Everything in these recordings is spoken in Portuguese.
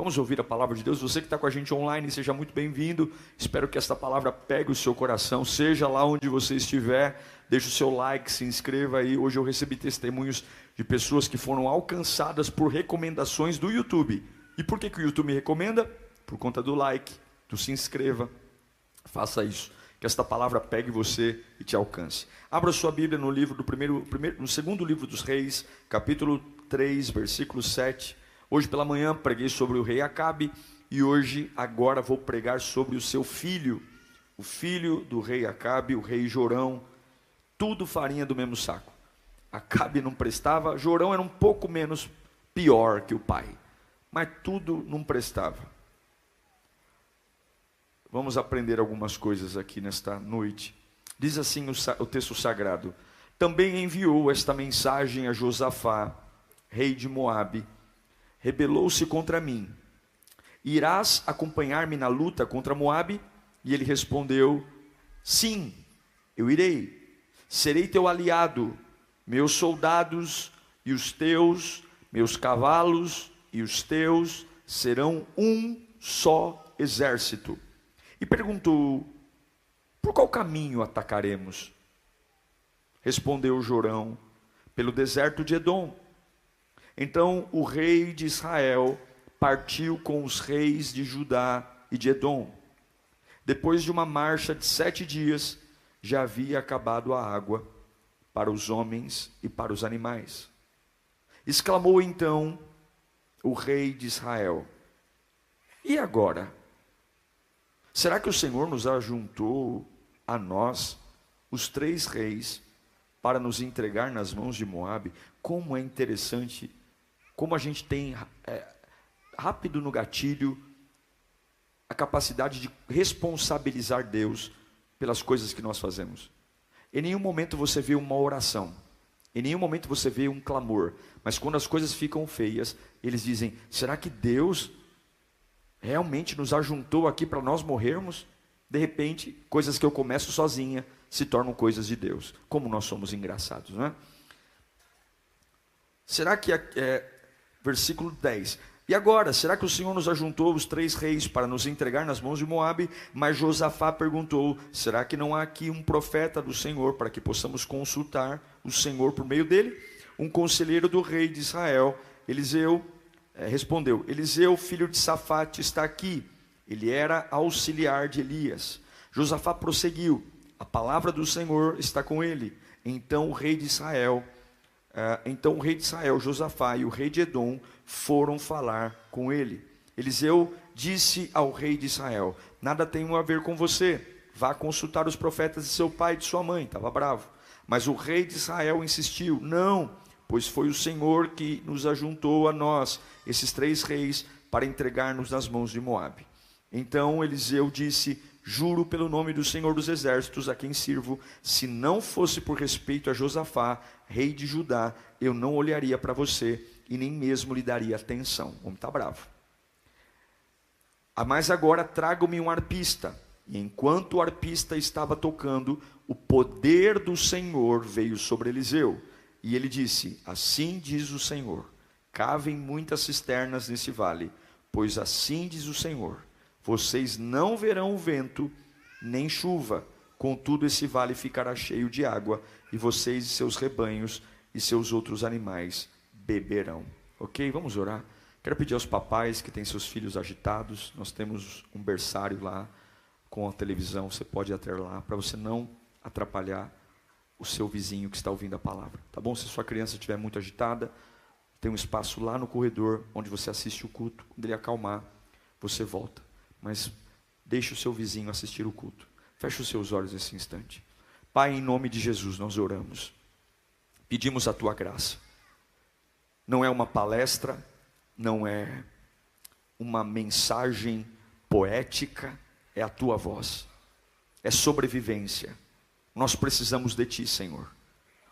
Vamos ouvir a palavra de Deus. Você que está com a gente online, seja muito bem-vindo. Espero que esta palavra pegue o seu coração, seja lá onde você estiver. Deixe o seu like, se inscreva aí. Hoje eu recebi testemunhos de pessoas que foram alcançadas por recomendações do YouTube. E por que o YouTube me recomenda? Por conta do like, do se inscreva. Faça isso, que esta palavra pegue você e te alcance. Abra sua Bíblia no livro no segundo livro dos Reis, capítulo 3, versículo 7. Hoje pela manhã preguei sobre o rei Acabe e agora vou pregar sobre o seu filho, o filho do rei Acabe, o rei Jorão, tudo farinha do mesmo saco. Acabe não prestava, Jorão era um pouco menos pior que o pai, mas tudo não prestava. Vamos aprender algumas coisas aqui nesta noite. Diz assim o texto sagrado: também enviou esta mensagem a Josafá, rei de Moabe: rebelou-se contra mim. Irás acompanhar-me na luta contra Moabe? E ele respondeu: sim, eu irei. Serei teu aliado, meus soldados e os teus, meus cavalos e os teus serão um só exército. E perguntou: por qual caminho atacaremos? Respondeu Jorão: pelo deserto de Edom. Então o rei de Israel partiu com os reis de Judá e de Edom. Depois de uma marcha de 7 dias, já havia acabado a água para os homens e para os animais. Exclamou então o rei de Israel: e agora? Será que o Senhor nos ajuntou a nós, os 3 reis, para nos entregar nas mãos de Moabe? Como é interessante, como a gente tem rápido no gatilho a capacidade de responsabilizar Deus pelas coisas que nós fazemos. Em nenhum momento você vê uma oração, em nenhum momento você vê um clamor, mas quando as coisas ficam feias, eles dizem: será que Deus realmente nos ajuntou aqui para nós morrermos? De repente, coisas que eu começo sozinha se tornam coisas de Deus. Como nós somos engraçados, não é? Será que versículo 10: e agora, será que o Senhor nos ajuntou os 3 reis para nos entregar nas mãos de Moabe? Mas Josafá perguntou: será que não há aqui um profeta do Senhor para que possamos consultar o Senhor por meio dele? Um conselheiro do rei de Israel, Eliseu, respondeu: Eliseu, filho de Safate, está aqui. Ele era auxiliar de Elias. Josafá prosseguiu: a palavra do Senhor está com ele. Então o rei de Israel, Josafá e o rei de Edom foram falar com ele. Eliseu disse ao rei de Israel: nada tenho a ver com você, vá consultar os profetas de seu pai e de sua mãe. Estava bravo. Mas o rei de Israel insistiu: não, pois foi o Senhor que nos ajuntou a nós, esses 3 reis, para entregar-nos nas mãos de Moabe. Então Eliseu disse: juro pelo nome do Senhor dos exércitos, a quem sirvo, se não fosse por respeito a Josafá, rei de Judá, eu não olharia para você e nem mesmo lhe daria atenção. O homem está bravo. Mas agora traga-me um arpista. E enquanto o arpista estava tocando, o poder do Senhor veio sobre Eliseu. E ele disse: assim diz o Senhor, cavem muitas cisternas nesse vale, pois assim diz o Senhor, vocês não verão vento nem chuva, contudo esse vale ficará cheio de água, e vocês e seus rebanhos e seus outros animais beberão. Ok? Vamos orar. Quero pedir aos papais que têm seus filhos agitados, nós temos um berçário lá com a televisão, você pode ir até lá, para você não atrapalhar o seu vizinho que está ouvindo a palavra, tá bom? Se sua criança estiver muito agitada, tem um espaço lá no corredor, onde você assiste o culto. Quando ele acalmar, você volta, mas deixe o seu vizinho assistir o culto. Feche os seus olhos nesse instante. Pai, em nome de Jesus nós oramos, pedimos a tua graça. Não é uma palestra, não é uma mensagem poética, é a tua voz, é sobrevivência. Nós precisamos de ti, Senhor.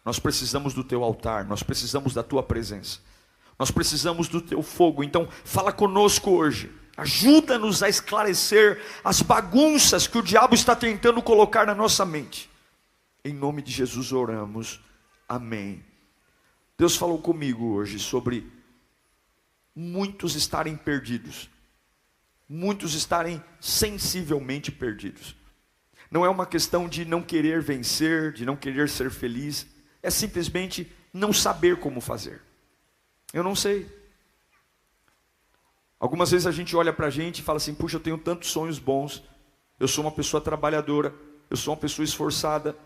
Nós precisamos do teu altar, nós precisamos da tua presença, nós precisamos do teu fogo. Então fala conosco hoje, ajuda-nos a esclarecer as bagunças que o diabo está tentando colocar na nossa mente. Em nome de Jesus oramos, amém. Deus falou comigo hoje sobre muitos estarem perdidos. muitos estarem sensivelmente perdidos. Não é uma questão de não querer vencer, de não querer ser feliz, é simplesmente não saber como fazer. Eu não sei. Algumas vezes a gente olha para a gente e fala assim, puxa, eu tenho tantos sonhos bons, eu sou uma pessoa trabalhadora, eu sou uma pessoa esforçada,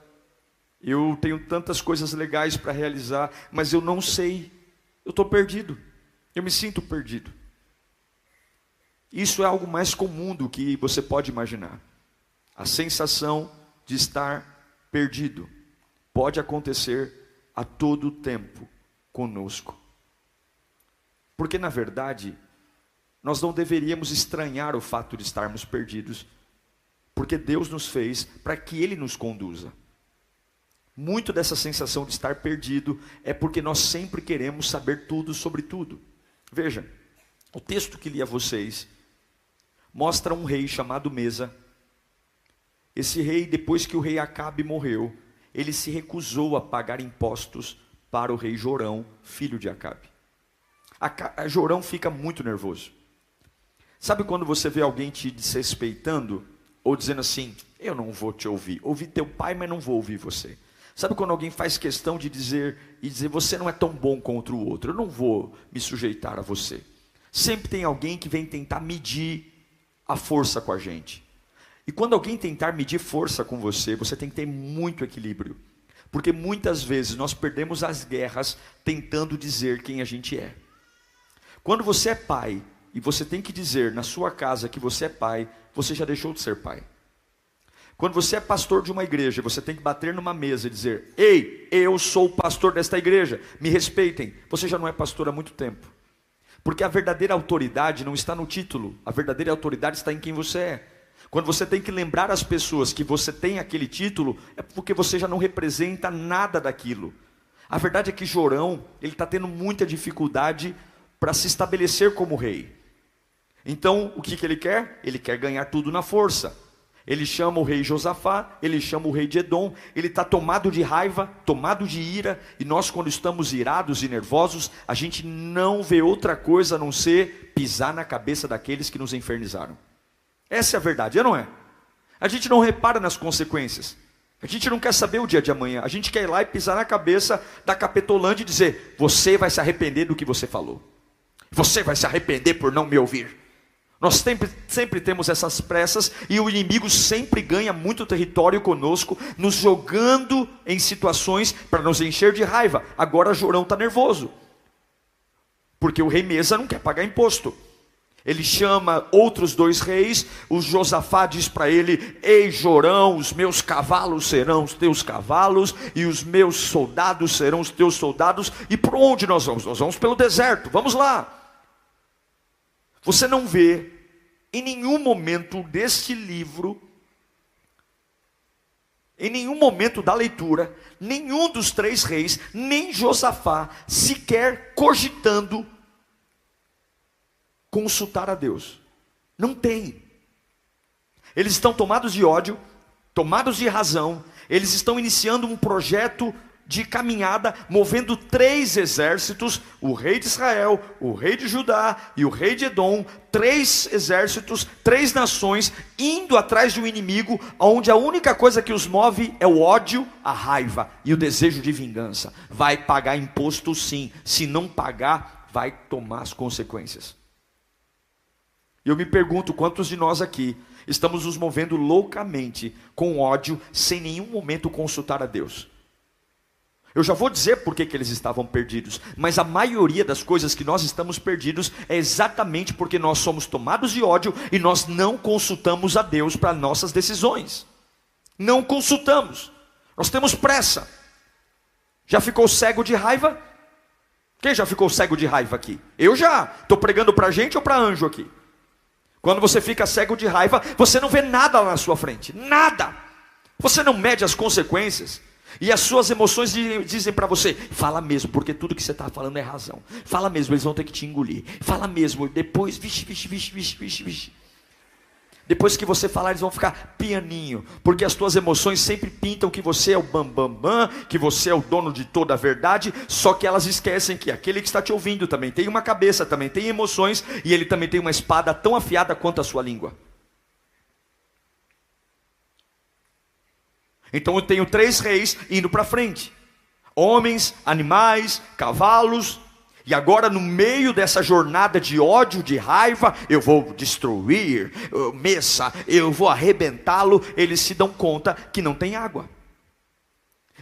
eu tenho tantas coisas legais para realizar, mas eu não sei, eu estou perdido, eu me sinto perdido. Isso é algo mais comum do que você pode imaginar. A sensação de estar perdido pode acontecer a todo tempo conosco. Porque na verdade, nós não deveríamos estranhar o fato de estarmos perdidos, porque Deus nos fez para que Ele nos conduza. Muito dessa sensação de estar perdido é porque nós sempre queremos saber tudo sobre tudo. Veja, o texto que li a vocês mostra um rei chamado Mesa. Esse rei, depois que o rei Acabe morreu, ele se recusou a pagar impostos para o rei Jorão, filho de Acabe. Jorão fica muito nervoso. Sabe quando você vê alguém te desrespeitando, ou dizendo assim, eu não vou te ouvir, ouvi teu pai, mas não vou ouvir você. Sabe quando alguém faz questão de dizer, você não é tão bom contra o outro, eu não vou me sujeitar a você. Sempre tem alguém que vem tentar medir a força com a gente. E quando alguém tentar medir força com você, você tem que ter muito equilíbrio. Porque muitas vezes nós perdemos as guerras tentando dizer quem a gente é. Quando você é pai, e você tem que dizer na sua casa que você é pai, você já deixou de ser pai. Quando você é pastor de uma igreja, você tem que bater numa mesa e dizer, ei, eu sou o pastor desta igreja, me respeitem. Você já não é pastor há muito tempo. Porque a verdadeira autoridade não está no título, a verdadeira autoridade está em quem você é. Quando você tem que lembrar as pessoas que você tem aquele título, é porque você já não representa nada daquilo. A verdade é que Jorão, ele está tendo muita dificuldade para se estabelecer como rei. Então, o que ele quer? Ele quer ganhar tudo na força. Ele chama o rei Josafá, ele chama o rei de Edom, ele está tomado de raiva, tomado de ira, e nós quando estamos irados e nervosos, a gente não vê outra coisa a não ser pisar na cabeça daqueles que nos infernizaram. Essa é a verdade, não é? A gente não repara nas consequências, a gente não quer saber o dia de amanhã, a gente quer ir lá e pisar na cabeça da Capetolândia e dizer, você vai se arrepender do que você falou, você vai se arrepender por não me ouvir. Nós sempre temos essas pressas e o inimigo sempre ganha muito território conosco, nos jogando em situações para nos encher de raiva. Agora Jorão está nervoso, porque o rei Mesa não quer pagar imposto. Ele chama outros dois reis, o Josafá diz para ele, ei Jorão, os meus cavalos serão os teus cavalos, e os meus soldados serão os teus soldados, e por onde nós vamos? Nós vamos pelo deserto, vamos lá. Você não vê em nenhum momento deste livro, em nenhum momento da leitura, nenhum dos três reis, nem Josafá, sequer cogitando consultar a Deus. Não tem. Eles estão tomados de ódio, tomados de razão, eles estão iniciando um projeto de caminhada, movendo 3 exércitos, o rei de Israel, o rei de Judá e o rei de Edom, 3 exércitos, 3 nações, indo atrás de um inimigo, onde a única coisa que os move é o ódio, a raiva e o desejo de vingança. Vai pagar imposto sim, se não pagar, vai tomar as consequências. E eu me pergunto, quantos de nós aqui estamos nos movendo loucamente, com ódio, sem nenhum momento consultar a Deus? Eu já vou dizer por que eles estavam perdidos, mas a maioria das coisas que nós estamos perdidos é exatamente porque nós somos tomados de ódio e nós não consultamos a Deus para nossas decisões. Não consultamos, nós temos pressa. Já ficou cego de raiva? Quem já ficou cego de raiva aqui? Eu já. Estou pregando para gente ou para anjo aqui? Quando você fica cego de raiva, você não vê nada lá na sua frente, nada. Você não mede as consequências. E as suas emoções dizem para você, fala mesmo, porque tudo que você está falando é razão. Fala mesmo, eles vão ter que te engolir. Fala mesmo, depois, vixe. Depois que você falar, eles vão ficar pianinho, porque as tuas emoções sempre pintam que você é o bambambam, que você é o dono de toda a verdade, só que elas esquecem que aquele que está te ouvindo também tem uma cabeça, também tem emoções, e ele também tem uma espada tão afiada quanto a sua língua. Então eu tenho 3 reis indo para frente: homens, animais, cavalos. E agora, no meio dessa jornada de ódio, de raiva, eu vou destruir Messa, eu vou arrebentá-lo. Eles se dão conta que não tem água.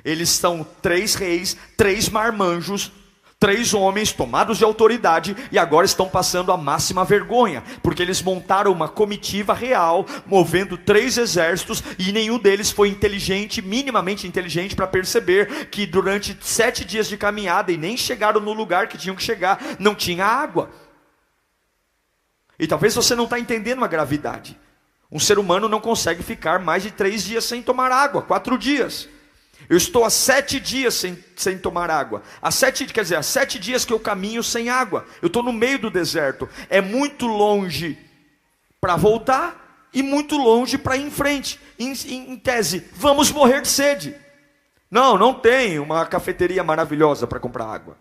Eles são 3 reis, 3 marmanjos, 3 homens tomados de autoridade, e agora estão passando a máxima vergonha, porque eles montaram uma comitiva real, movendo 3 exércitos, e nenhum deles foi inteligente, minimamente inteligente, para perceber que durante 7 dias de caminhada, e nem chegaram no lugar que tinham que chegar, não tinha água. E talvez você não está entendendo a gravidade. Um ser humano não consegue ficar mais de 3 dias sem tomar água, 4 dias. Eu estou há 7 dias sem tomar água. Há 7 dias que eu caminho sem água. Eu estou no meio do deserto. É muito longe para voltar e muito longe para ir em frente. Em tese, vamos morrer de sede. Não tem uma cafeteria maravilhosa para comprar água.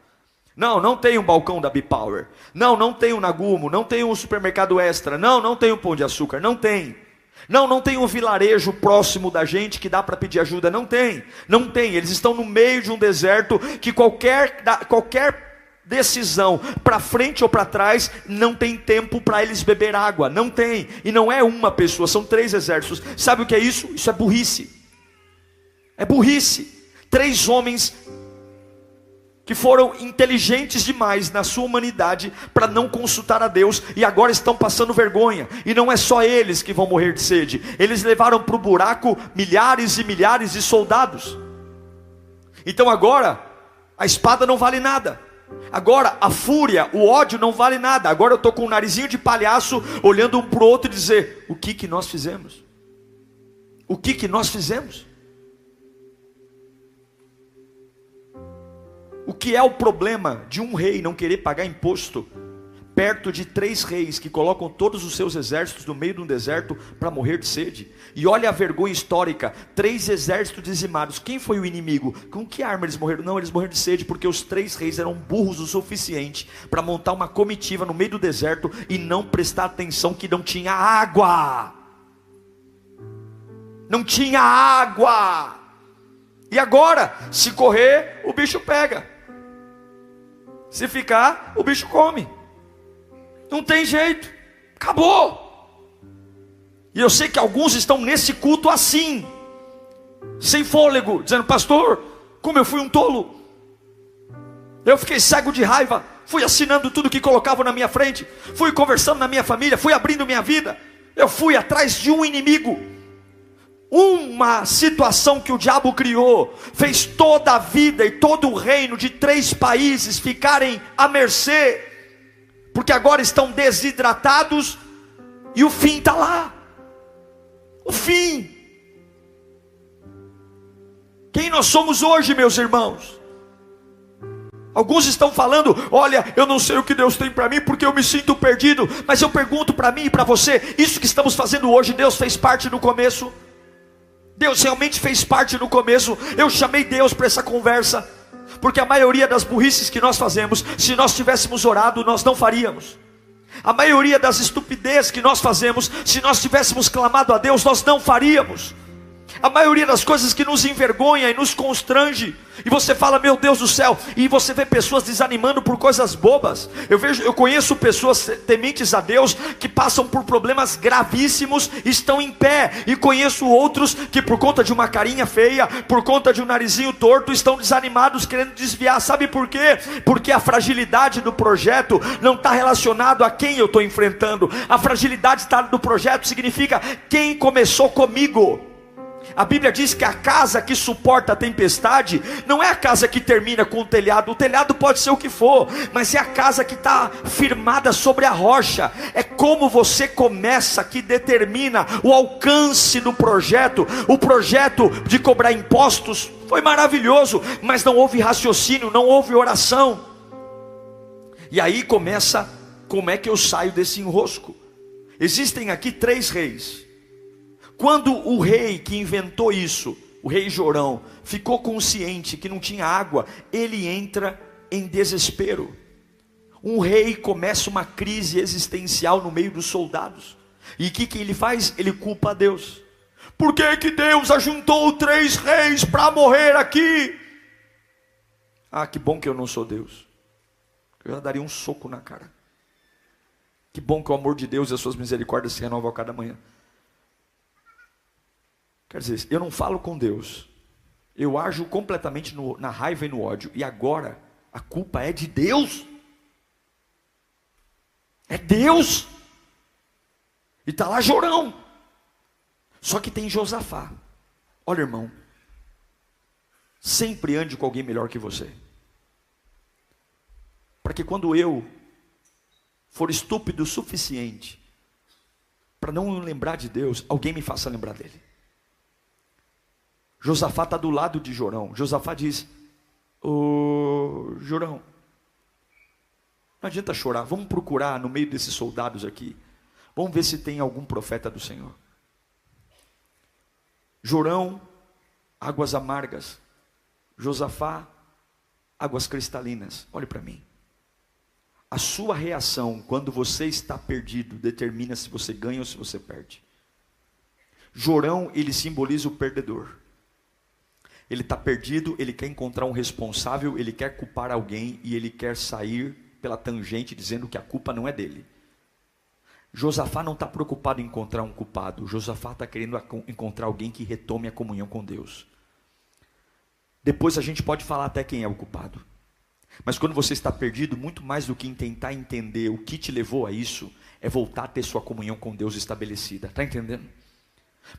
Não tem um balcão da B-Power. Não tem um Nagumo. Não tem um supermercado Extra. Não tem um Pão de Açúcar. Não tem um vilarejo próximo da gente que dá para pedir ajuda. Não tem, eles estão no meio de um deserto que qualquer decisão, para frente ou para trás, não tem tempo para eles beber água, não tem, e não é uma pessoa, são 3 exércitos. Sabe o que é isso? Isso é burrice, 3 homens que foram inteligentes demais na sua humanidade para não consultar a Deus, e agora estão passando vergonha. E não é só eles que vão morrer de sede, eles levaram para o buraco milhares e milhares de soldados. Então agora a espada não vale nada, agora a fúria, o ódio não vale nada. Agora eu estou com um narizinho de palhaço, olhando um para o outro e dizer: o que nós fizemos? O que nós fizemos? O que é o problema de um rei não querer pagar imposto perto de 3 reis que colocam todos os seus exércitos no meio de um deserto para morrer de sede? E olha a vergonha histórica: 3 exércitos dizimados. Quem foi o inimigo? Com que arma eles morreram? Não, eles morreram de sede porque os 3 reis eram burros o suficiente para montar uma comitiva no meio do deserto e não prestar atenção que não tinha água. Não tinha água. E agora, se correr, o bicho pega. Se ficar, o bicho come. Não tem jeito, acabou. E eu sei que alguns estão nesse culto assim, sem fôlego, dizendo: pastor, como eu fui um tolo. Eu fiquei cego de raiva, fui assinando tudo que colocavam na minha frente, fui conversando na minha família, fui abrindo minha vida. Eu fui atrás de um inimigo. Uma situação que o diabo criou fez toda a vida e todo o reino de 3 países ficarem à mercê, porque agora estão desidratados e o fim está lá. O fim. Quem nós somos hoje, meus irmãos? Alguns estão falando: olha, eu não sei o que Deus tem para mim porque eu me sinto perdido. Mas eu pergunto para mim e para você: isso que estamos fazendo hoje, Deus fez parte no começo? Deus realmente fez parte no começo? Eu chamei Deus para essa conversa, porque a maioria das burrices que nós fazemos, se nós tivéssemos orado, nós não faríamos. A maioria das estupidez que nós fazemos, se nós tivéssemos clamado a Deus, nós não faríamos. A maioria das coisas que nos envergonha e nos constrange, e você fala: meu Deus do céu, e você vê pessoas desanimando por coisas bobas. Eu conheço pessoas tementes a Deus que passam por problemas gravíssimos, estão em pé, e conheço outros que por conta de uma carinha feia, por conta de um narizinho torto, estão desanimados, querendo desviar. Sabe por quê? Porque a fragilidade do projeto não está relacionado a quem eu estou enfrentando. A fragilidade do projeto significa quem começou comigo. A Bíblia diz que a casa que suporta a tempestade não é a casa que termina com o telhado. O telhado pode ser o que for, mas é a casa que está firmada sobre a rocha. É como você começa que determina o alcance do projeto. O projeto de cobrar impostos foi maravilhoso, mas não houve raciocínio, não houve oração. E aí começa: como é que eu saio desse enrosco? Existem aqui 3 reis. Quando o rei que inventou isso, o rei Jorão, ficou consciente que não tinha água, ele entra em desespero. Um rei começa uma crise existencial no meio dos soldados. E o que ele faz? Ele culpa a Deus. Por que Deus ajuntou 3 reis para morrer aqui? Ah, que bom que eu não sou Deus. Eu já daria um soco na cara. Que bom que o amor de Deus e as suas misericórdias se renovam a cada manhã. Quer dizer, eu não falo com Deus. Eu ajo completamente na raiva e no ódio. E agora, a culpa é de Deus. É Deus. E está lá Jorão. Só que tem Josafá. Olha, irmão, sempre ande com alguém melhor que você. Para que quando eu for estúpido o suficiente para não lembrar de Deus, alguém me faça lembrar dele. Josafá está do lado de Jorão. Josafá diz: ô Jorão, não adianta chorar, vamos procurar no meio desses soldados aqui, vamos ver se tem algum profeta do Senhor. Jorão, águas amargas. Josafá, águas cristalinas. Olhe para mim. A sua reação quando você está perdido determina se você ganha ou se você perde. Jorão, ele simboliza o perdedor. Ele está perdido, ele quer encontrar um responsável, ele quer culpar alguém e ele quer sair pela tangente dizendo que a culpa não é dele. Josafá não está preocupado em encontrar um culpado. Josafá está querendo encontrar alguém que retome a comunhão com Deus. Depois a gente pode falar até quem é o culpado. Mas quando você está perdido, muito mais do que em tentar entender o que te levou a isso, é voltar a ter sua comunhão com Deus estabelecida. Está entendendo?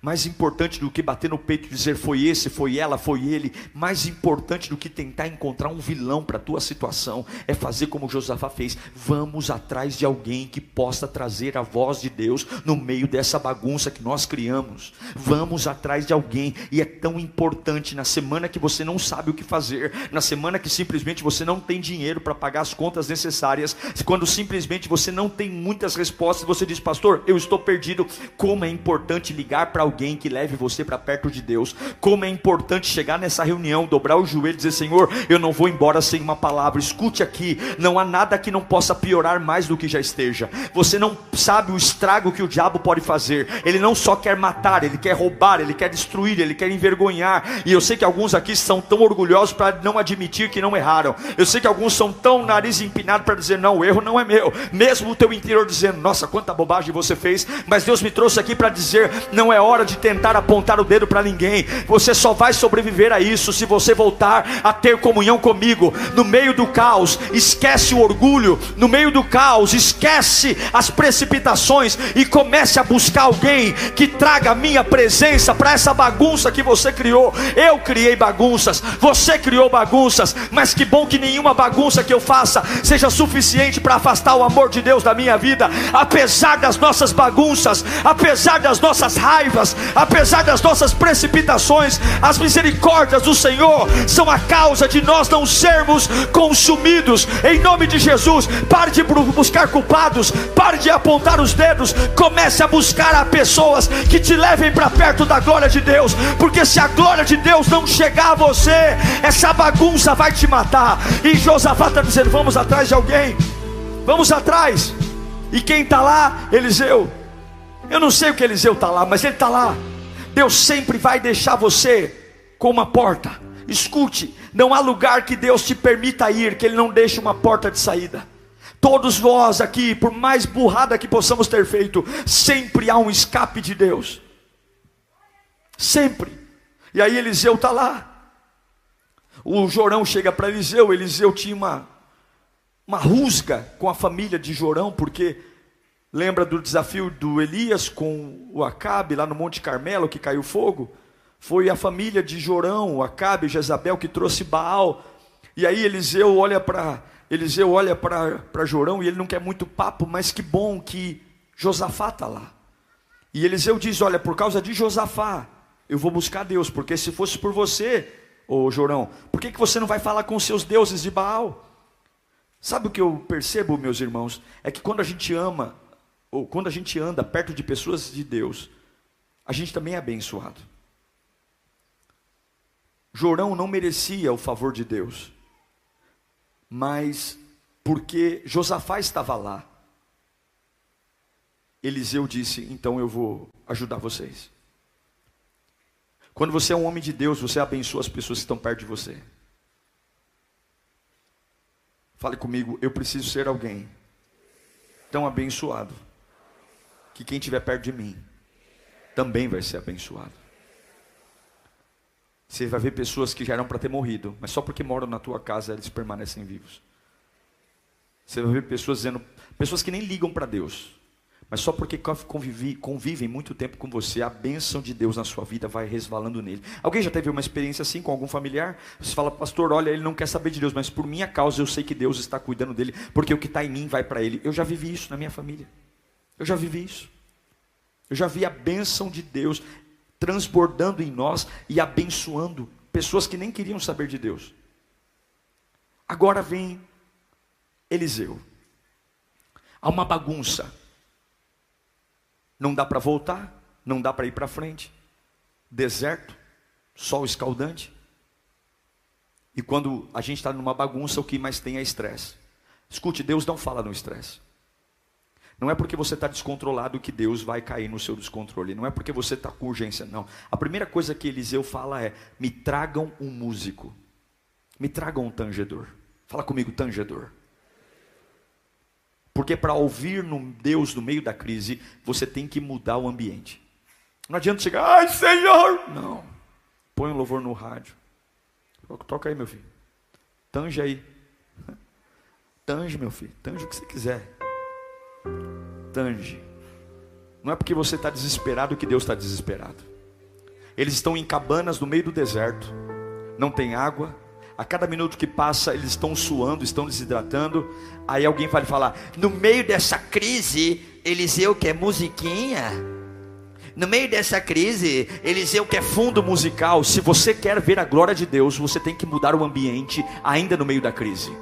Mais importante do que bater no peito e dizer foi esse, foi ela, foi ele, mais importante do que tentar encontrar um vilão para a tua situação, é fazer como Josafá fez. Vamos atrás de alguém que possa trazer a voz de Deus no meio dessa bagunça que nós criamos. Vamos atrás de alguém. E é tão importante na semana que você não sabe o que fazer, na semana que simplesmente você não tem dinheiro para pagar as contas necessárias, quando simplesmente você não tem muitas respostas, você diz: pastor, eu estou perdido. Como é importante ligar para alguém que leve você para perto de Deus. Como é importante chegar nessa reunião, dobrar o joelho e dizer: Senhor, eu não vou embora sem uma palavra. Escute aqui, não há nada que não possa piorar mais do que já esteja. Você não sabe o estrago que o diabo pode fazer. Ele não só quer matar, ele quer roubar, ele quer destruir, ele quer envergonhar. E eu sei que alguns aqui são tão orgulhosos para não admitir que não erraram. Eu sei que alguns são tão nariz empinado para dizer: não, o erro não é meu. Mesmo o teu interior dizendo: nossa, quanta bobagem você fez. Mas Deus me trouxe aqui para dizer: não é hora de tentar apontar o dedo para ninguém. Você só vai sobreviver a isso se você voltar a ter comunhão comigo. No meio do caos, esquece o orgulho. No meio do caos, esquece as precipitações e comece a buscar alguém que traga a minha presença para essa bagunça que você criou. Eu criei bagunças, você criou bagunças, mas que bom que nenhuma bagunça que eu faça seja suficiente para afastar o amor de Deus da minha vida. Apesar das nossas bagunças, apesar das nossas raivas, apesar das nossas precipitações, as misericórdias do Senhor são a causa de nós não sermos consumidos. Em nome de Jesus, pare de buscar culpados, pare de apontar os dedos, comece a buscar a pessoas que te levem para perto da glória de Deus, porque se a glória de Deus não chegar a você, essa bagunça vai te matar. E Josafá está dizendo: vamos atrás de alguém, vamos atrás. E quem está lá? Eliseu. Eu não sei o que Eliseu está lá, mas ele está lá. Deus sempre vai deixar você com uma porta. Escute, não há lugar que Deus te permita ir que Ele não deixe uma porta de saída. Todos nós aqui, por mais burrada que possamos ter feito, sempre há um escape de Deus. Sempre. E aí Eliseu está lá. O Jorão chega para Eliseu. Eliseu tinha uma rusga com a família de Jorão, porque lembra do desafio do Elias com o Acabe lá no Monte Carmelo, que caiu fogo? Foi a família de Jorão, o Acabe e Jezabel, que trouxe Baal. E aí Eliseu olha para Jorão e ele não quer muito papo, mas que bom que Josafá está lá. E Eliseu diz: olha, por causa de Josafá eu vou buscar Deus, porque se fosse por você, ô Jorão, por que você não vai falar com os seus deuses de Baal? Sabe o que eu percebo, meus irmãos? É que quando a gente ama ou quando a gente anda perto de pessoas de Deus, a gente também é abençoado. Jorão não merecia o favor de Deus, mas porque Josafá estava lá, Eliseu disse: então eu vou ajudar vocês. Quando você é um homem de Deus, você abençoa as pessoas que estão perto de você. Fale comigo: eu preciso ser alguém tão abençoado que quem estiver perto de mim também vai ser abençoado. Você vai ver pessoas que já eram para ter morrido, mas só porque moram na tua casa eles permanecem vivos. Você vai ver pessoas dizendo, pessoas que nem ligam para Deus, mas só porque convivem muito tempo com você, a bênção de Deus na sua vida vai resvalando nele. Alguém já teve uma experiência assim com algum familiar? Você fala: pastor, olha, ele não quer saber de Deus, mas por minha causa eu sei que Deus está cuidando dele, porque o que está em mim vai para ele. Eu já vivi isso na minha família. Eu já vivi isso. Eu já vi a bênção de Deus transbordando em nós e abençoando pessoas que nem queriam saber de Deus. Agora vem Eliseu. Há uma bagunça. Não dá para voltar, não dá para ir para frente. Deserto, sol escaldante. E quando a gente está numa bagunça, o que mais tem é estresse. Escute, Deus não fala no estresse. Não é porque você está descontrolado que Deus vai cair no seu descontrole. Não é porque você está com urgência, não. A primeira coisa que Eliseu fala é: me tragam um músico. Me tragam um tangedor. Fala comigo, tangedor. Porque para ouvir Deus no meio da crise, você tem que mudar o ambiente. Não adianta chegar: ai Senhor! Não. Põe um louvor no rádio. Toca aí, meu filho. Tange aí. Tange, meu filho. Tange o que você quiser. Tange. Não é porque você está desesperado que Deus está desesperado. Eles estão em cabanas no meio do deserto, não tem água. A cada minuto que passa eles estão suando, estão desidratando. Aí alguém vai falar: no meio dessa crise Eliseu quer musiquinha. No meio dessa crise Eliseu quer fundo musical. Se você quer ver a glória de Deus, você tem que mudar o ambiente ainda no meio da crise.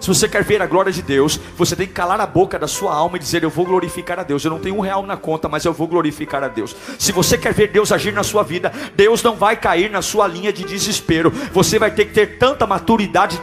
Se você quer ver a glória de Deus, você tem que calar a boca da sua alma e dizer: eu vou glorificar a Deus. Eu não tenho R$1 na conta, mas eu vou glorificar a Deus. Se você quer ver Deus agir na sua vida, Deus não vai cair na sua linha de desespero. Você vai ter que ter tanta maturidade.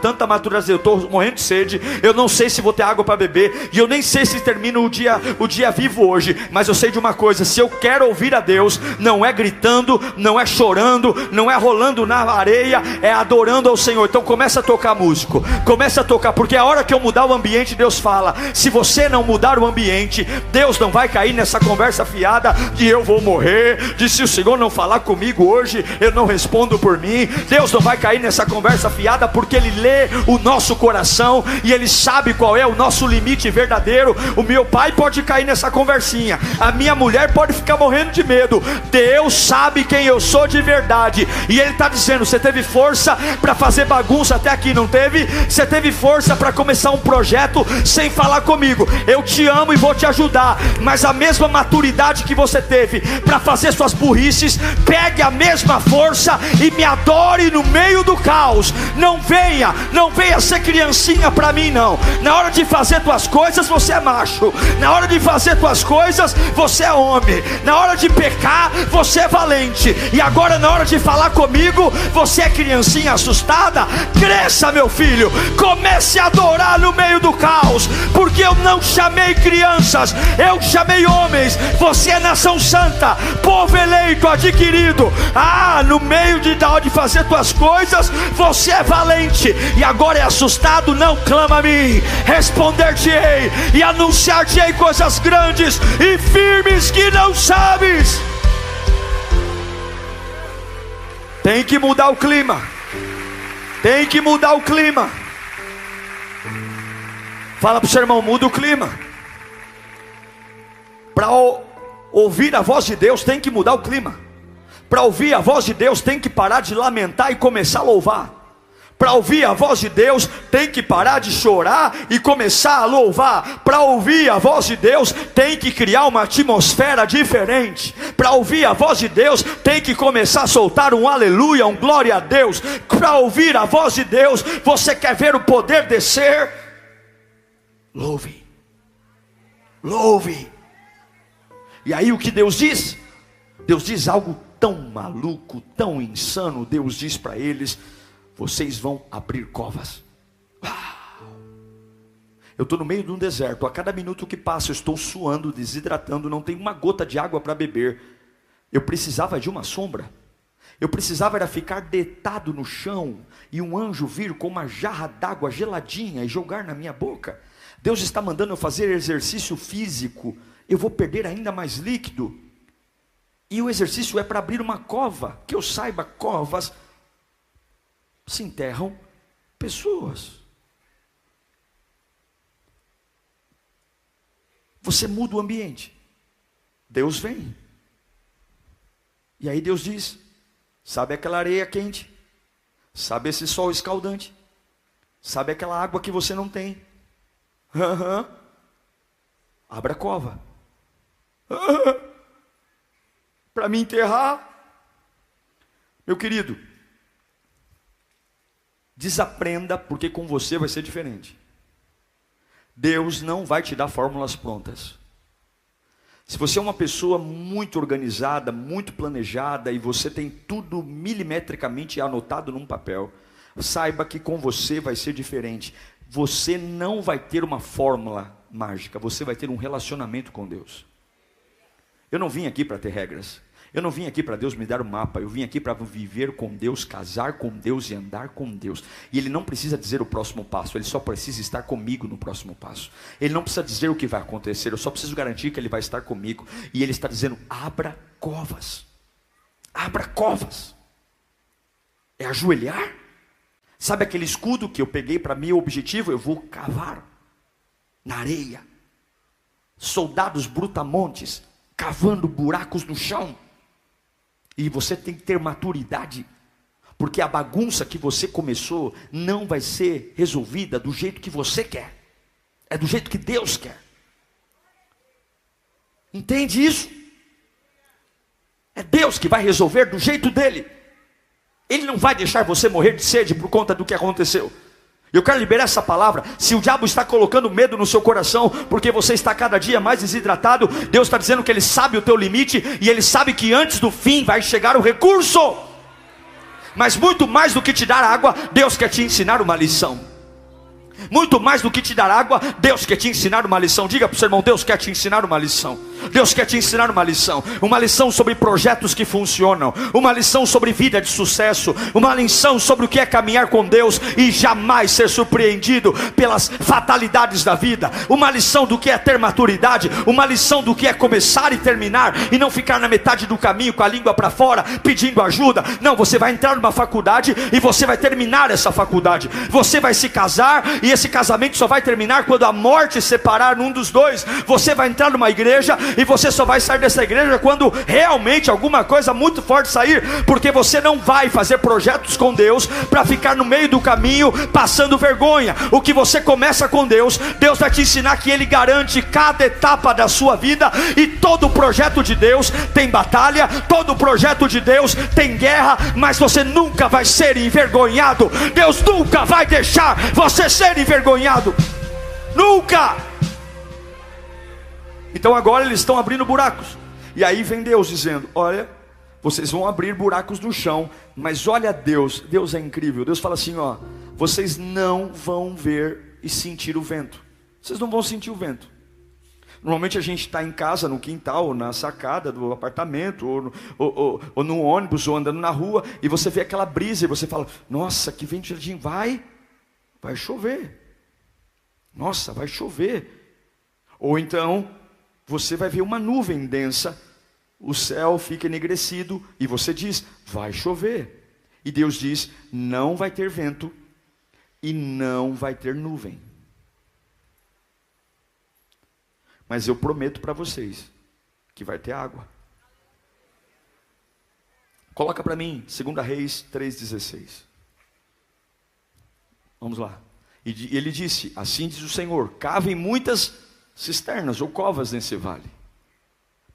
Eu estou morrendo de sede, eu não sei se vou ter água para beber, e eu nem sei se termino o dia vivo hoje, mas eu sei de uma coisa: se eu quero ouvir a Deus, não é gritando, não é chorando, não é rolando na areia, é adorando ao Senhor. Então começa a tocar, músico, começa a tocar, porque a hora que eu mudar o ambiente, Deus fala. Se você não mudar o ambiente, Deus não vai cair nessa conversa fiada de eu vou morrer, de se o Senhor não falar comigo hoje, eu não respondo por mim. Deus não vai cair nessa conversa fiada, porque Ele lê o nosso coração e Ele sabe qual é o nosso limite verdadeiro. O meu pai pode cair nessa conversinha, a minha mulher pode ficar morrendo de medo. Deus sabe quem eu sou de verdade, e Ele está dizendo: você teve força para fazer bagunça até aqui, não teve? Você teve força para começar um projeto sem falar comigo. Eu te amo e vou te ajudar, mas a mesma maturidade que você teve para fazer suas burrices, pegue a mesma força e me adore no meio do caos. Não venha ser criancinha para mim, não. Na hora de fazer tuas coisas, você é macho. Na hora de fazer tuas coisas, você é homem. Na hora de pecar, você é valente. E agora, na hora de falar comigo, você é criancinha assustada. Cresça, meu filho, comece a adorar no meio do caos, porque eu não chamei crianças, eu chamei homens. Você é nação santa, povo eleito, adquirido. No meio de fazer tuas coisas, você é valente. E agora é assustado, não clama a mim. Responder-te-ei e anunciar-te-ei coisas grandes e firmes que não sabes. Tem que mudar o clima. Tem que mudar o clima. Fala para o seu irmão: muda o clima. Para ouvir a voz de Deus, tem que mudar o clima. Para ouvir a voz de Deus, tem que parar de lamentar e começar a louvar. Para ouvir a voz de Deus, tem que parar de chorar e começar a louvar. Para ouvir a voz de Deus, tem que criar uma atmosfera diferente. Para ouvir a voz de Deus, tem que começar a soltar um aleluia, um glória a Deus. Para ouvir a voz de Deus, você quer ver o poder descer? Louve, louve, E aí o que Deus diz? Deus diz algo tão maluco, tão insano. Deus diz para eles: vocês vão abrir covas. Eu estou no meio de um deserto, a cada minuto que passa eu estou suando, desidratando, não tenho uma gota de água para beber. Eu precisava de uma sombra, eu precisava era ficar deitado no chão, e um anjo vir com uma jarra d'água geladinha e jogar na minha boca. Deus está mandando eu fazer exercício físico, eu vou perder ainda mais líquido, e o exercício é para abrir uma cova. Que eu saiba, covas se enterram pessoas. Você muda o ambiente, Deus vem. E aí Deus diz: sabe aquela areia quente? Sabe esse sol escaldante? Sabe aquela água que você não tem? Abra a cova. Para me enterrar? Meu querido, desaprenda, porque com você vai ser diferente. Deus não vai te dar fórmulas prontas. Se você é uma pessoa muito organizada, muito planejada, e você tem tudo milimetricamente anotado num papel, saiba que com você vai ser diferente. Você não vai ter uma fórmula mágica, você vai ter um relacionamento com Deus. Eu não vim aqui para ter regras. Eu não vim aqui para Deus me dar um mapa. Eu vim aqui para viver com Deus, casar com Deus e andar com Deus. E Ele não precisa dizer o próximo passo, Ele só precisa estar comigo no próximo passo. Ele não precisa dizer o que vai acontecer, eu só preciso garantir que Ele vai estar comigo. E Ele está dizendo: abra covas. Abra covas. É ajoelhar. Sabe aquele escudo que eu peguei para meu objetivo? Eu vou cavar na areia. Soldados brutamontes cavando buracos no chão. E você tem que ter maturidade, porque a bagunça que você começou não vai ser resolvida do jeito que você quer, é do jeito que Deus quer. Entende isso? É Deus que vai resolver do jeito dele. Ele não vai deixar você morrer de sede por conta do que aconteceu. Eu quero liberar essa palavra. Se o diabo está colocando medo no seu coração, porque você está cada dia mais desidratado, Deus está dizendo que Ele sabe o teu limite, e Ele sabe que antes do fim vai chegar o recurso. Mas muito mais do que te dar água, Deus quer te ensinar uma lição. Muito mais do que te dar água, Deus quer te ensinar uma lição. Diga para o seu irmão: Deus quer te ensinar uma lição. Deus quer te ensinar uma lição. Uma lição sobre projetos que funcionam. Uma lição sobre vida de sucesso. Uma lição sobre o que é caminhar com Deus e jamais ser surpreendido pelas fatalidades da vida. Uma lição do que é ter maturidade. Uma lição do que é começar e terminar, e não ficar na metade do caminho com a língua para fora pedindo ajuda. Não, você vai entrar numa faculdade e você vai terminar essa faculdade. Você vai se casar, e esse casamento só vai terminar quando a morte separar um dos dois. Você vai entrar numa igreja e você só vai sair dessa igreja quando realmente alguma coisa muito forte sair, porque você não vai fazer projetos com Deus para ficar no meio do caminho passando vergonha. O que você começa com Deus, Deus vai te ensinar que Ele garante cada etapa da sua vida. E todo projeto de Deus tem batalha, todo projeto de Deus tem guerra, mas você nunca vai ser envergonhado. Deus nunca vai deixar você ser envergonhado, nunca. Então agora eles estão abrindo buracos, e aí vem Deus dizendo: olha, vocês vão abrir buracos no chão, mas olha, Deus é incrível. Deus fala assim: ó, vocês não vão ver e sentir o vento. Vocês não vão sentir o vento. Normalmente a gente está em casa, no quintal, ou na sacada do apartamento, ou no ônibus, ou andando na rua, e você vê aquela brisa, e você fala: nossa, que vento geladinho. Vai chover. Nossa, vai chover. Ou então você vai ver uma nuvem densa, o céu fica enegrecido, e você diz: vai chover. E Deus diz: não vai ter vento e não vai ter nuvem, mas eu prometo para vocês que vai ter água. Coloca para mim 2 Reis 3,16. Vamos lá. E ele disse: assim diz o Senhor, cavem muitas cisternas ou covas nesse vale,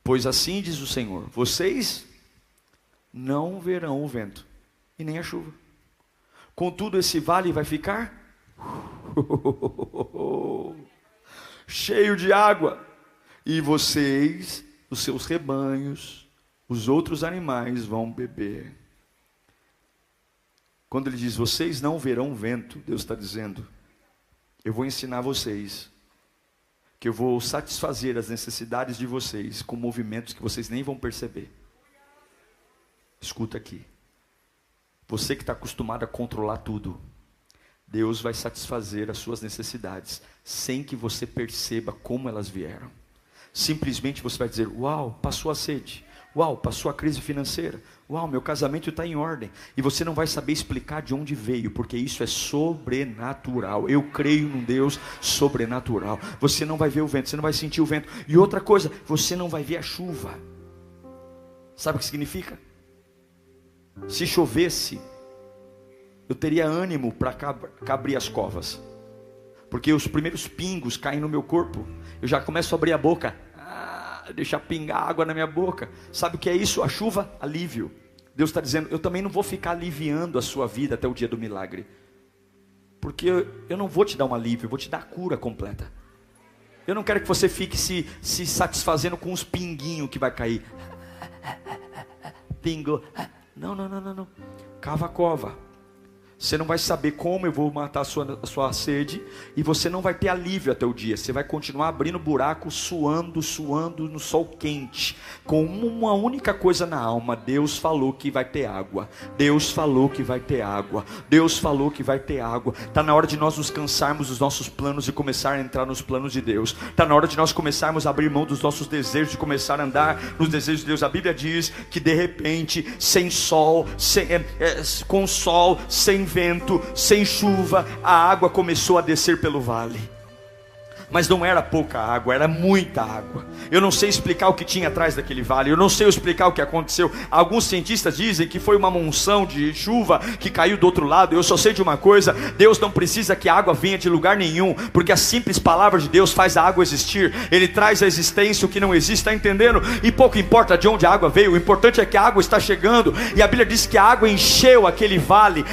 pois assim diz o Senhor, vocês não verão o vento e nem a chuva, contudo esse vale vai ficar cheio de água, e vocês os seus rebanhos, os outros animais vão beber. Quando ele diz, vocês não verão vento, Deus está dizendo, eu vou ensinar vocês, que eu vou satisfazer as necessidades de vocês, com movimentos que vocês nem vão perceber. Escuta aqui, você que está acostumado a controlar tudo, Deus vai satisfazer as suas necessidades, sem que você perceba como elas vieram. Simplesmente você vai dizer, uau, passou a sede, uau, passou a crise financeira, uau, meu casamento está em ordem, e você não vai saber explicar de onde veio, porque isso é sobrenatural. Eu creio num Deus sobrenatural. Você não vai ver o vento, você não vai sentir o vento, e outra coisa, você não vai ver a chuva. Sabe o que significa? Se chovesse, eu teria ânimo para abrir as covas, porque os primeiros pingos caem no meu corpo, eu já começo a abrir a boca, deixar pingar água na minha boca. Sabe o que é isso? A chuva, alívio. Deus está dizendo, eu também não vou ficar aliviando a sua vida até o dia do milagre, porque eu não vou te dar um alívio, eu vou te dar a cura completa. Eu não quero que você fique se satisfazendo com uns pinguinhos que vai cair. Pingo. Não. Cava a cova. Você não vai saber como eu vou matar a sua sede, e você não vai ter alívio até o dia. Você vai continuar abrindo buraco, suando no sol quente, com uma única coisa na alma: Deus falou que vai ter água. Deus falou que vai ter água. Deus falou que vai ter água. Está na hora de nós nos cansarmos dos nossos planos e começar a entrar nos planos de Deus. Está na hora de nós começarmos a abrir mão dos nossos desejos, de começar a andar nos desejos de Deus. A Bíblia diz que de repente, sem sol, com sol, sem vento, sem chuva, a água começou a descer pelo vale. Mas não era pouca água, era muita água. Eu não sei explicar o que tinha atrás daquele vale, eu não sei explicar o que aconteceu. Alguns cientistas dizem que foi uma monção de chuva que caiu do outro lado. Eu só sei de uma coisa: Deus não precisa que a água venha de lugar nenhum, porque a simples palavra de Deus faz a água existir. Ele traz à existência o que não existe, está entendendo? E pouco importa de onde a água veio, o importante é que a água está chegando. E a Bíblia diz que a água encheu aquele vale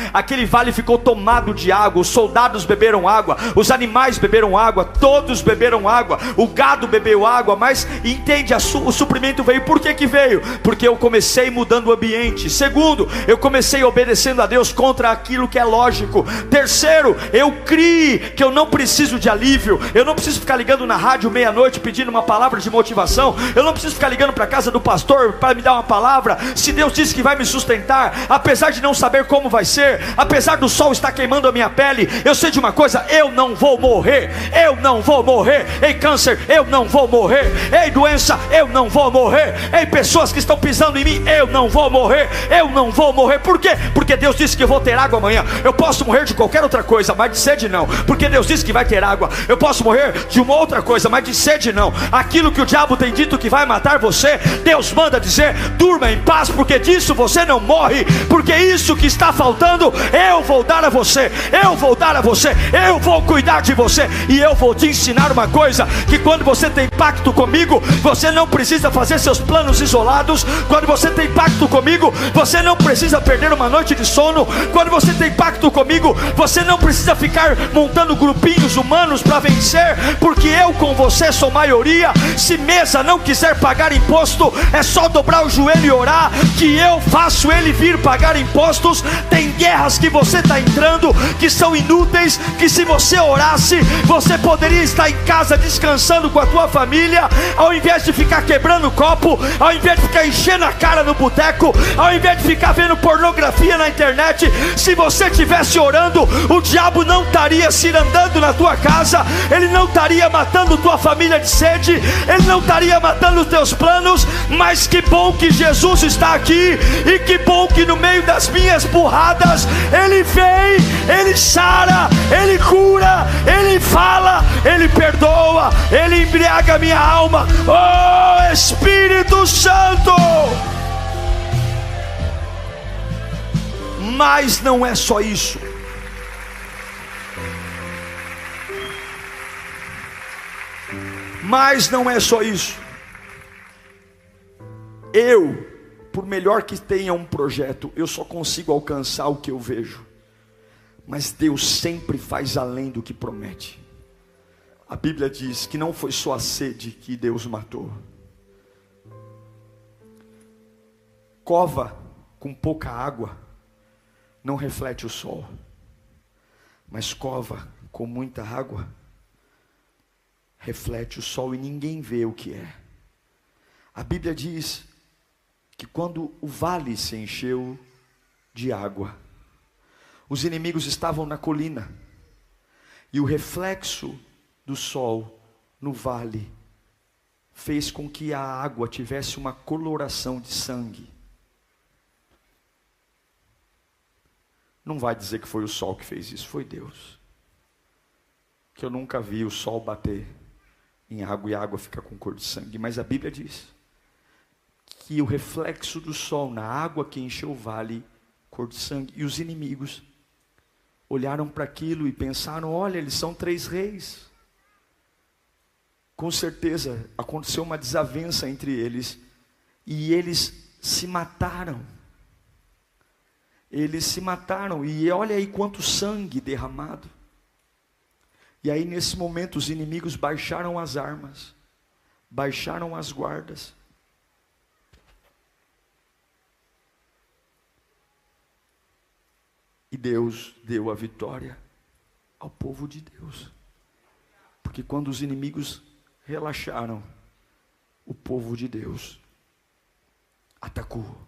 ficou tomado de água. Os soldados beberam água, os animais beberam água, todos beberam água, o gado bebeu água. Mas entende, o suprimento veio. Por que veio? Porque eu comecei mudando o ambiente. Segundo, eu comecei obedecendo a Deus contra aquilo que é lógico. Terceiro, eu criei que eu não preciso de alívio. Eu não preciso ficar ligando na rádio meia-noite pedindo uma palavra de motivação. Eu não preciso ficar ligando para a casa do pastor para me dar uma palavra. Se Deus disse que vai me sustentar, apesar de não saber como vai ser, apesar do sol estar queimando a minha pele, eu sei de uma coisa: eu não vou morrer. Eu não vou morrer. Ei, câncer, eu não vou morrer. Ei, doença, eu não vou morrer. Ei, pessoas que estão pisando em mim, eu não vou morrer. Eu não vou morrer. Por quê? Porque Deus disse que eu vou ter água amanhã. Eu posso morrer de qualquer outra coisa, mas de sede não, porque Deus disse que vai ter água. Eu posso morrer de uma outra coisa, mas de sede não. Aquilo que o diabo tem dito que vai matar você, Deus manda dizer: durma em paz, porque disso você não morre. Porque isso que está faltando, eu vou dar a você. Eu vou dar a você. Eu vou cuidar de você. E eu vou te ensinar uma coisa: que quando você tem pacto comigo, você não precisa fazer seus planos isolados. Quando você tem pacto comigo, você não precisa perder uma noite de sono. Quando você tem pacto comigo, você não precisa ficar montando grupinhos humanos para vencer, porque eu com você sou maioria. Se mesa não quiser pagar imposto, é só dobrar o joelho e orar, que eu faço ele vir pagar impostos. Tem guerras que você está entrando que são inúteis, que se você orasse, você poderia estar em casa descansando com a tua família, ao invés de ficar quebrando copo, ao invés de ficar enchendo a cara no boteco, ao invés de ficar vendo pornografia na internet. Se você estivesse orando, o diabo não estaria cirandando na tua casa, ele não estaria matando tua família de sede, ele não estaria matando os teus planos. Mas que bom que Jesus está aqui, e que bom que no meio das minhas burradas, ele vem, ele sara, ele cura, ele fala, ele perdoa, ele embriaga minha alma. Oh, Espírito Santo! Mas não é só isso. Mas não é só isso. Eu, por melhor que tenha um projeto, eu só consigo alcançar o que eu vejo. Mas Deus sempre faz além do que promete. A Bíblia diz que não foi só a sede que Deus matou. Cova com pouca água não reflete o sol, mas cova com muita água reflete o sol e ninguém vê o que é. A Bíblia diz que quando o vale se encheu de água, os inimigos estavam na colina, e o reflexo do sol no vale fez com que a água tivesse uma coloração de sangue. Não vai dizer que foi o sol que fez isso, foi Deus. Que eu nunca vi o sol bater em água e a água ficar com cor de sangue, mas a Bíblia diz que o reflexo do sol na água que encheu o vale, cor de sangue, e os inimigos olharam para aquilo e pensaram: olha, eles são 3 reis. Com certeza aconteceu uma desavença entre eles, e eles se mataram. Eles se mataram, e olha aí quanto sangue derramado. E aí nesse momento os inimigos baixaram as armas, baixaram as guardas. E Deus deu a vitória ao povo de Deus. Porque quando os inimigos relaxaram, o povo de Deus atacou.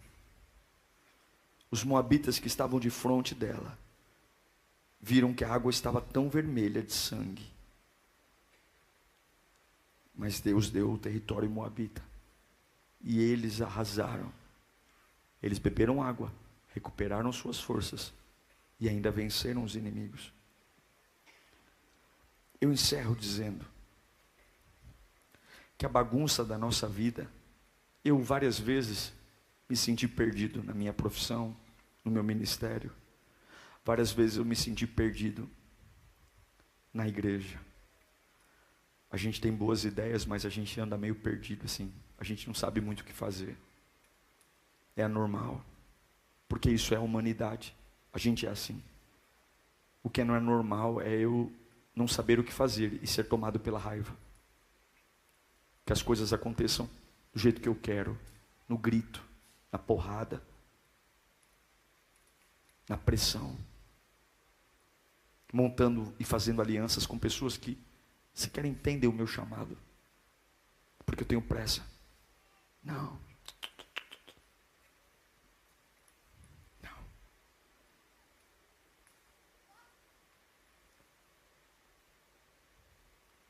Os moabitas que estavam de frente dela viram que a água estava tão vermelha de sangue. Mas Deus deu o território moabita. E eles arrasaram. Eles beberam água, recuperaram suas forças e ainda venceram os inimigos. Eu encerro dizendo que a bagunça da nossa vida, eu várias vezes me senti perdido na minha profissão, no meu ministério. Várias vezes eu me senti perdido na igreja. A gente tem boas ideias, mas a gente anda meio perdido assim. A gente não sabe muito o que fazer. É anormal, porque isso é a humanidade. A gente é assim. O que não é normal é eu não saber o que fazer e ser tomado pela raiva. Que as coisas aconteçam do jeito que eu quero, no grito, na porrada, na pressão, montando e fazendo alianças com pessoas que sequer entendem o meu chamado, porque eu tenho pressa. Não.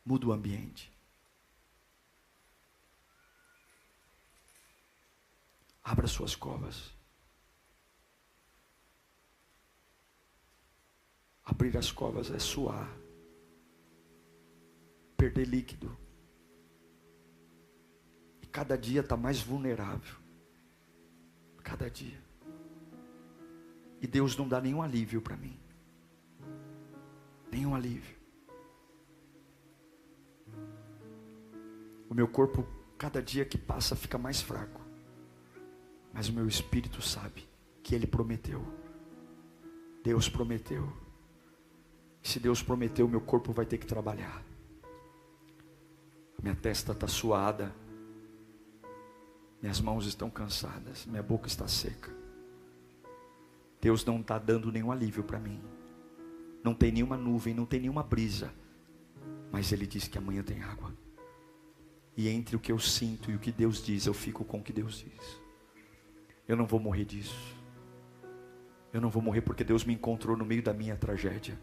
Muda o ambiente. Abra suas covas. Abrir as covas é suar, perder líquido. E cada dia está mais vulnerável. Cada dia. E Deus não dá nenhum alívio para mim. Nenhum alívio. O meu corpo, cada dia que passa, fica mais fraco. Mas o meu espírito sabe que Ele prometeu. Deus prometeu. E se Deus prometeu, meu corpo vai ter que trabalhar. Minha testa está suada. Minhas mãos estão cansadas. Minha boca está seca. Deus não está dando nenhum alívio para mim. Não tem nenhuma nuvem, não tem nenhuma brisa. Mas Ele diz que amanhã tem água. E entre o que eu sinto e o que Deus diz, eu fico com o que Deus diz. Eu não vou morrer disso. Eu não vou morrer porque Deus me encontrou no meio da minha tragédia.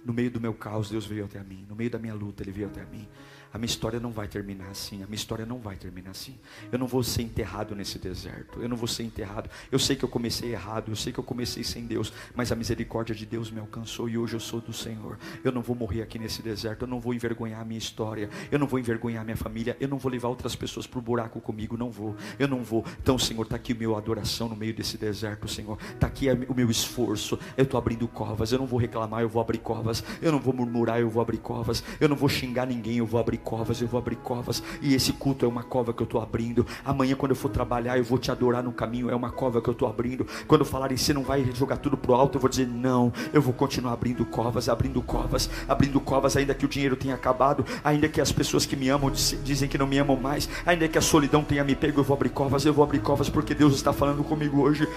No meio do meu caos, Deus veio até mim. No meio da minha luta, Ele veio até mim. A minha história não vai terminar assim. A minha história não vai terminar assim. Eu não vou ser enterrado nesse deserto. Eu não vou ser enterrado. Eu sei que eu comecei errado. Eu sei que eu comecei sem Deus. Mas a misericórdia de Deus me alcançou. E hoje eu sou do Senhor. Eu não vou morrer aqui nesse deserto. Eu não vou envergonhar a minha história. Eu não vou envergonhar a minha família. Eu não vou levar outras pessoas para o buraco comigo. Não vou. Eu não vou. Então, Senhor, está aqui a minha adoração no meio desse deserto, Senhor. Está aqui o meu esforço. Eu estou abrindo covas. Eu não vou reclamar. Eu vou abrir covas. covas. Eu não vou murmurar, eu vou abrir covas. Eu não vou xingar ninguém, eu vou abrir covas. Eu vou abrir covas. E esse culto é uma cova que eu estou abrindo. Amanhã quando eu for trabalhar, eu vou te adorar no caminho, é uma cova que eu estou abrindo. Quando falarem, você não vai jogar tudo pro alto, eu vou dizer, não, eu vou continuar abrindo covas, abrindo covas, abrindo covas. Ainda que o dinheiro tenha acabado, ainda que as pessoas que me amam dizem que não me amam mais, ainda que a solidão tenha me pego, eu vou abrir covas, porque Deus está falando comigo hoje.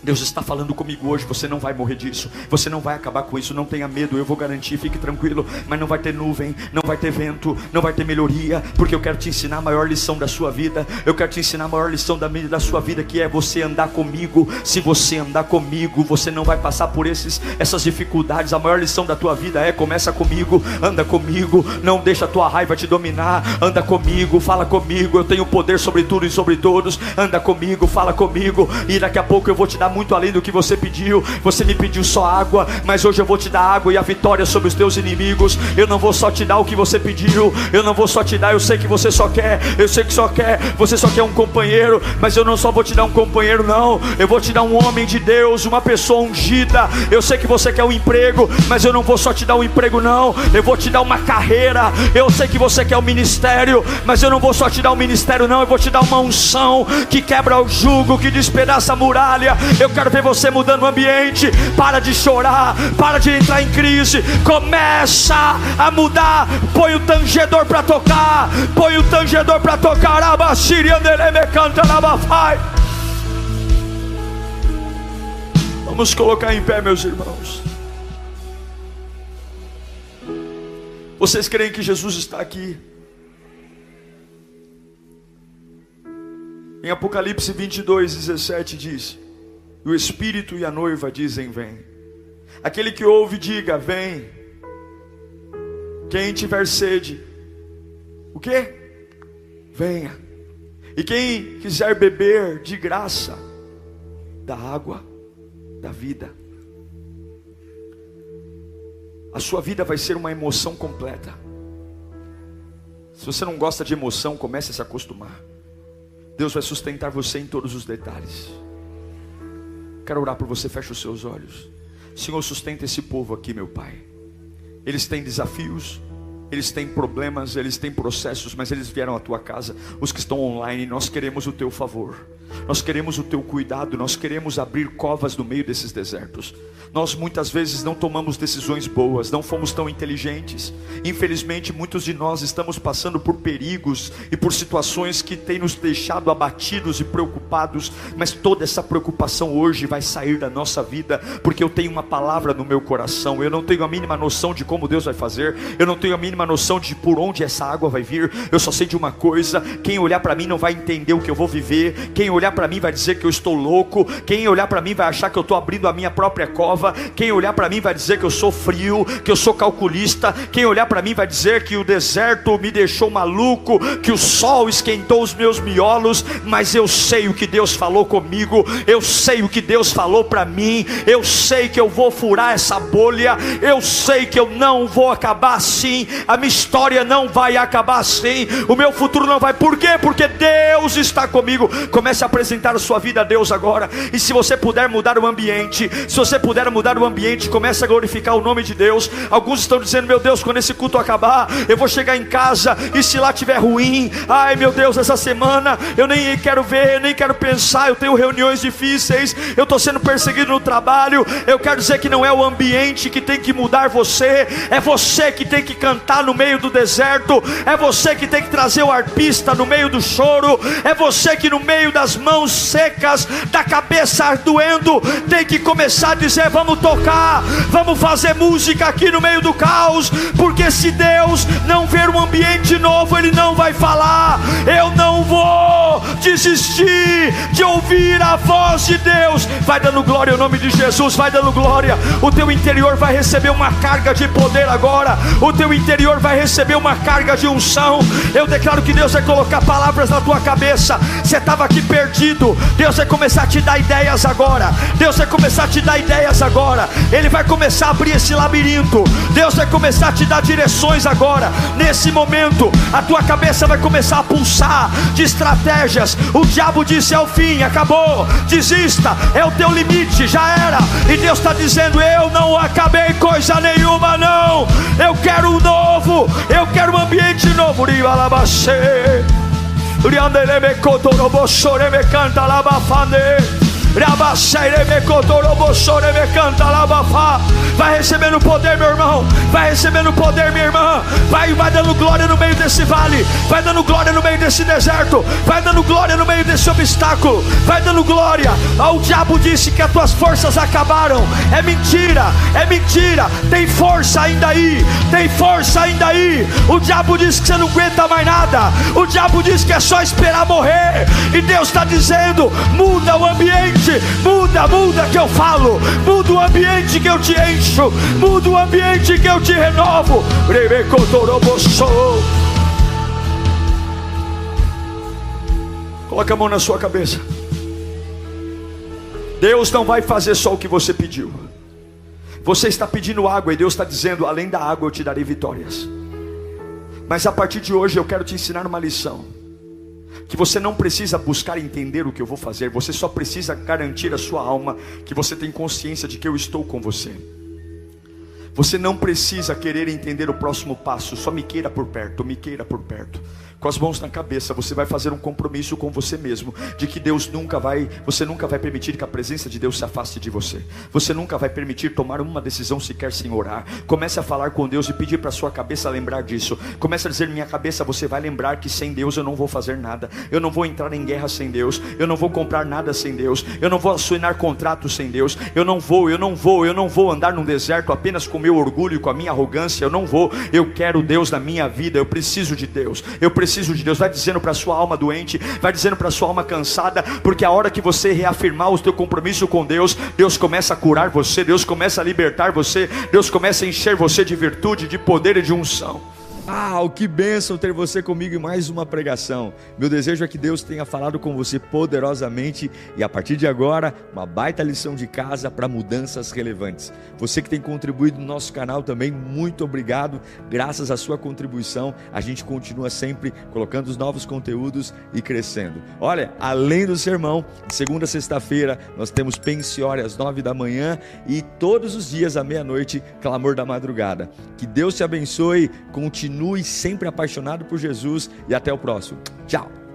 Deus está falando comigo hoje, você não vai morrer disso, você não vai acabar com isso, não tenha medo, eu vou garantir, fique tranquilo. Mas não vai ter nuvem, não vai ter vento, não vai ter melhoria, porque eu quero te ensinar a maior lição da sua vida. Eu quero te ensinar a maior lição da sua vida, que é você andar comigo. Se você andar comigo, você não vai passar por essas dificuldades. A maior lição da tua vida é: começa comigo, anda comigo, não deixa a tua raiva te dominar. Anda comigo, fala comigo, eu tenho poder sobre tudo e sobre todos. Anda comigo, fala comigo, e daqui a pouco eu vou te dar muito além do que você pediu. Você me pediu só água, mas hoje eu vou te dar água e a vitória sobre os teus inimigos. Eu não vou só te dar o que você pediu, eu não vou só te dar, eu sei que você só quer, eu sei que você só quer um companheiro, mas eu não só vou te dar um companheiro, não, eu vou te dar um homem de Deus, uma pessoa ungida. Eu sei que você quer um emprego, mas eu não vou só te dar um emprego, não, eu vou te dar uma carreira. Eu sei que você quer um ministério, mas eu não vou só te dar um ministério, não, eu vou te dar uma unção que quebra o jugo, que despedaça a muralha. Eu quero ver você mudando o ambiente. Para de chorar, para de entrar em crise, começa a mudar. Põe o tangedor para tocar, põe o tangedor para tocar. Vamos colocar em pé, meus irmãos. Vocês creem que Jesus está aqui? Em Apocalipse 22:17 diz: o Espírito e a noiva dizem, vem. Aquele que ouve, diga, vem. Quem tiver sede, o quê? Venha. E quem quiser beber de graça da água da vida. A sua vida vai ser uma emoção completa. Se você não gosta de emoção, comece a se acostumar. Deus vai sustentar você em todos os detalhes. Quero orar por você, feche os seus olhos. Senhor, sustenta esse povo aqui, meu Pai. Eles têm desafios, eles têm problemas, eles têm processos, mas eles vieram à tua casa. Os que estão online, nós queremos o teu favor, nós queremos o teu cuidado, nós queremos abrir covas no meio desses desertos. Nós muitas vezes não tomamos decisões boas, não fomos tão inteligentes. Infelizmente muitos de nós estamos passando por perigos e por situações que têm nos deixado abatidos e preocupados. Mas toda essa preocupação hoje vai sair da nossa vida, porque eu tenho uma palavra no meu coração. Eu não tenho a mínima noção de como Deus vai fazer, eu não tenho a mínima noção de por onde essa água vai vir. Eu só sei de uma coisa: quem olhar para mim não vai entender o que eu vou viver. Quem olhar para mim vai dizer que eu estou louco. Quem olhar para mim vai achar que eu estou abrindo a minha própria cova. Quem olhar para mim vai dizer que eu sou frio, que eu sou calculista. Quem olhar para mim vai dizer que o deserto me deixou maluco, que o sol esquentou os meus miolos. Mas eu sei o que Deus falou comigo, eu sei o que Deus falou para mim. Eu sei que eu vou furar essa bolha, eu sei que eu não vou acabar assim, a minha história não vai acabar assim, o meu futuro não vai. Por quê? Porque Deus está comigo. Comece a apresentar a sua vida a Deus agora. E se você puder mudar o ambiente, se você puder mudar o ambiente, comece a glorificar o nome de Deus. Alguns estão dizendo: meu Deus, quando esse culto acabar, eu vou chegar em casa e se lá estiver ruim, ai meu Deus, essa semana eu nem quero ver, eu nem quero pensar, eu tenho reuniões difíceis, eu estou sendo perseguido no trabalho. Eu quero dizer que não é o ambiente que tem que mudar você, é você que tem que cantar no meio do deserto, é você que tem que trazer o arpista no meio do choro, é você que no meio das mãos secas, da cabeça doendo, tem que começar a dizer: vamos tocar, vamos fazer música aqui no meio do caos. Porque se Deus não ver um ambiente novo, Ele não vai falar. Eu não vou desistir de ouvir a voz de Deus. Vai dando glória ao nome de Jesus, vai dando glória. O teu interior vai receber uma carga de poder agora, o teu interior vai receber uma carga de unção. Eu declaro que Deus vai colocar palavras na tua cabeça. Você estava aqui perdido, Deus vai começar a te dar ideias agora. Deus vai começar a te dar ideias agora. Ele vai começar a abrir esse labirinto. Deus vai começar a te dar direções agora. Nesse momento a tua cabeça vai começar a pulsar de estratégias. O diabo disse: é o fim, acabou, desista, é o teu limite, já era. E Deus está dizendo: eu não acabei coisa nenhuma, não. Eu quero um novo, eu quero um ambiente novo. Vai recebendo poder, meu irmão. Vai recebendo poder, minha irmã. Vai dando glória no meio desse vale. Vai dando glória no meio desse deserto. Vai dando glória no meio desse obstáculo. Vai dando glória. O diabo disse que as tuas forças acabaram. É mentira, é mentira. Tem força ainda aí. Tem força ainda aí. O diabo disse que você não aguenta mais nada. O diabo disse que é só esperar morrer. E Deus está dizendo: muda o ambiente. Muda que eu falo. Muda o ambiente que eu te encho. Muda o ambiente que eu te renovo. Coloca a mão na sua cabeça. Deus não vai fazer só o que você pediu. Você está pedindo água e Deus está dizendo: além da água eu te darei vitórias. Mas a partir de hoje eu quero te ensinar uma lição, que você não precisa buscar entender o que eu vou fazer. Você só precisa garantir a sua alma que você tem consciência de que eu estou com você. Você não precisa querer entender o próximo passo. Só me queira por perto, me queira por perto. Com as mãos na cabeça, você vai fazer um compromisso com você mesmo, de que você nunca vai permitir que a presença de Deus se afaste de você. Você nunca vai permitir tomar uma decisão sequer sem orar. Comece a falar com Deus e pedir para a sua cabeça lembrar disso. Comece a dizer: minha cabeça, você vai lembrar que sem Deus eu não vou fazer nada. Eu não vou entrar em guerra sem Deus. Eu não vou comprar nada sem Deus. Eu não vou assinar contratos sem Deus. Eu não vou andar num deserto apenas com o meu orgulho e com a minha arrogância. Eu não vou. Eu quero Deus na minha vida. Eu preciso de Deus. Eu preciso de Deus. Vai dizendo para a sua alma doente, vai dizendo para a sua alma cansada, porque a hora que você reafirmar o teu compromisso com Deus, Deus começa a curar você, Deus começa a libertar você, Deus começa a encher você de virtude, de poder e de unção. Que bênção ter você comigo em mais uma pregação. Meu desejo é que Deus tenha falado com você poderosamente, e a partir de agora, uma baita lição de casa para mudanças relevantes. Você que tem contribuído no nosso canal também, muito obrigado. Graças à sua contribuição, a gente continua sempre colocando os novos conteúdos e crescendo. Olha, além do sermão, de segunda a sexta-feira, nós temos Pensiore às 9 da manhã e todos os dias à meia-noite, Clamor da Madrugada. Que Deus te abençoe, continue sempre apaixonado por Jesus e até o próximo. Tchau!